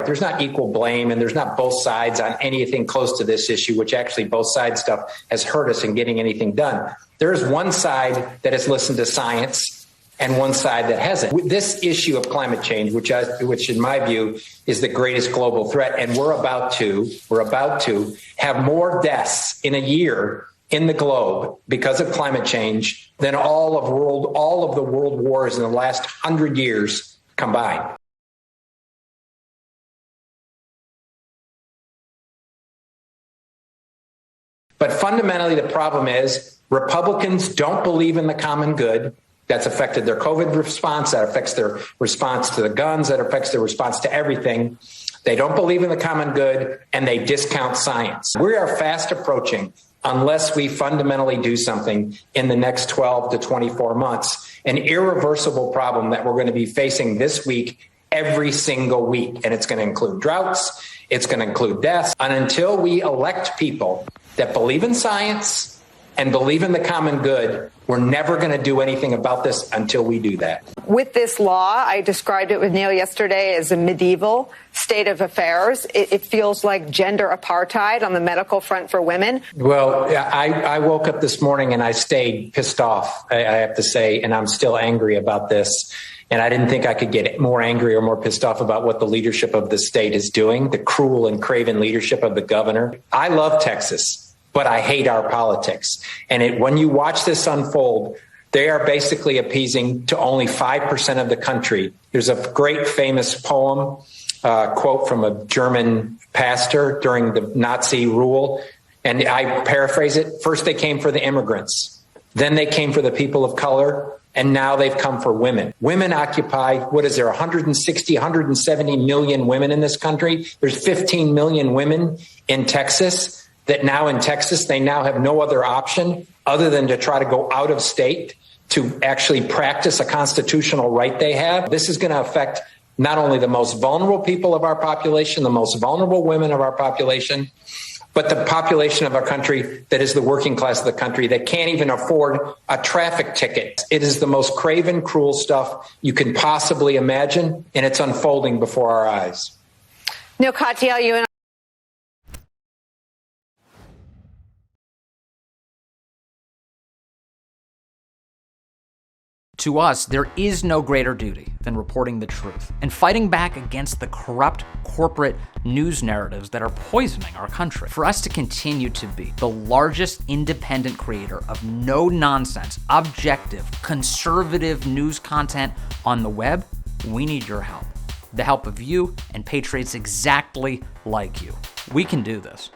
There's not equal blame, and there's not both sides on anything close to this issue, which actually both sides stuff has hurt us in getting anything done. There's one side that has listened to science and one side that hasn't. This issue of climate change, which in my view is the greatest global threat, and we're about to have more deaths in a year in the globe because of climate change than all of the world wars in the last 100 years combined. But fundamentally, the problem is Republicans don't believe in the common good. That's affected their COVID response. That affects their response to the guns. That affects their response to everything. They don't believe in the common good, and they discount science. We are fast approaching, unless we fundamentally do something in the next 12 to 24 months, an irreversible problem that we're going to be facing this week, every single week. And it's going to include droughts. It's going to include deaths. And until we elect people that believe in science and believe in the common good, we're never going to do anything about this until we do that. With this law, I described it with Neil yesterday as a medieval state of affairs. It feels like gender apartheid on the medical front for women. Well, I woke up this morning and I stayed pissed off, I have to say, and I'm still angry about this. And I didn't think I could get more angry or more pissed off about what the leadership of the state is doing, the cruel and craven leadership of the governor. I love Texas, but I hate our politics. And when you watch this unfold, they are basically appeasing to only 5% of the country. There's a great famous poem, quote from a German pastor during the Nazi rule. And I paraphrase it. First, they came for the immigrants. Then they came for the people of color. And now they've come for women. Women occupy, 160, 170 million women in this country. There's 15 million women in Texas. That now in Texas, they now have no other option other than to try to go out of state to actually practice a constitutional right they have. This is going to affect not only the most vulnerable people of our population, the most vulnerable women of our population, but the population of our country that is the working class of the country that can't even afford a traffic ticket. It is the most craven, cruel stuff you can possibly imagine, and it's unfolding before our eyes. Neil Katyal, you and To us, there is no greater duty than reporting the truth and fighting back against the corrupt corporate news narratives that are poisoning our country. For us to continue to be the largest independent creator of no-nonsense, objective, conservative news content on the web, we need your help. The help of you and patriots exactly like you. We can do this.